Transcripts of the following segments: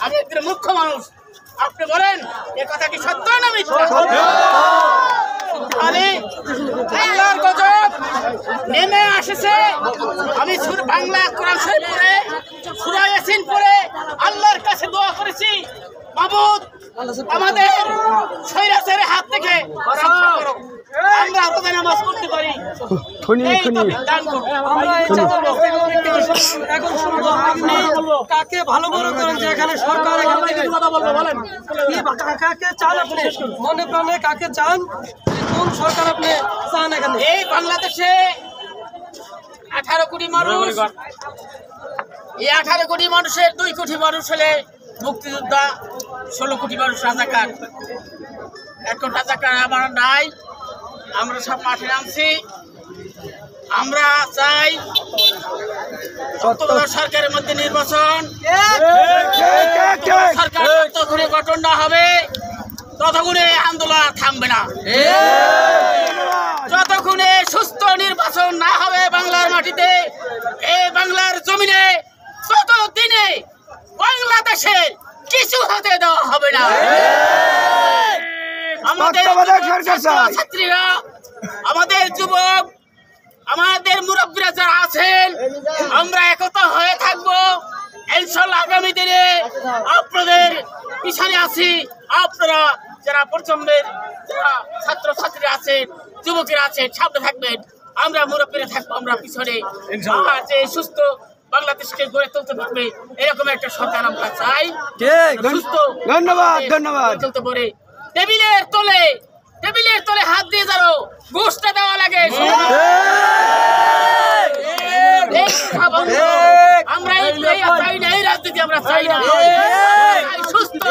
আমি একজন মুখ্য মানুষ, আপনি বলেন এ কথা কি সত্য না মিথ্যা? তাহলে আল্লাহর গজব নেমে আসছে। আমি বাংলা কোরআন শরীফ পড়ে সূরা ইয়াসিন পড়ে আল্লাহর কাছে দোয়া করেছি, মাবুদ আমাদের স্বৈরাচারের হাত থেকে রক্ষা করো, আমরা রোজা নামাজ পড়তে পারি। এখন শুনবো আপনি কাকে ভালো মনে করেন যে এখানে সরকার কাকে চান, আপনি মনে প্রাণে কাকে চান, কোন সরকার আপনি চান? এখানে এই বাংলাদেশে 18 কোটি মানুষ, এই 18 কোটি মানুষের 2 কোটি মানুষ হলে মুক্তিযোদ্ধা, 16 কোটি মানুষ রাজাকার। এখন রাজাকার আমার নাই, আমরা সব মাঠে নামছি। আমরা চাই সরকারের মধ্যে নির্বাচন, সরকার যতক্ষণে গঠন না হবে ততক্ষণে আন্দোলন থামবে না। যতক্ষণে সুস্থ নির্বাচন না হবে বাংলার মাটিতে, এই বাংলার জমিনে, ততদিনে বাংলাদেশের কিছু হতে দেওয়া হবে না। আমাদের ছাত্রীরা, আমাদের যুবক, আমাদের মুরব্বীরা যারা আছেন, আমরা একতা হয়ে থাকবো ইনশাআল্লাহ। আগামী দিনে আপনাদের পিছনে আছি। আপনারা যারা প্রজন্মের যারা ছাত্র ছাত্রী আছেন, যুবকেরা আছেন, সামনে থাকবেন, আমরা মুরব্বীরা থাকবো, আমরা পিছনে। যে সুস্থ বাংলাদেশকে গড়ে তুলতে পারবে এরকম একটা সরকার আমরা চাই। সুস্থ ধন্যবাদ তুলতে পারে। টেবিলের তলে হাত দিয়ে যারো ঘুষটা দেওয়া লাগে, আমরা এই রাজনীতি আমরা চাই না। সুস্থ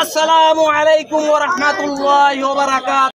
আসসালামু আলাইকুম ওয়া রাহমাতুল্লাহি ওয়া বারাকাতুহু।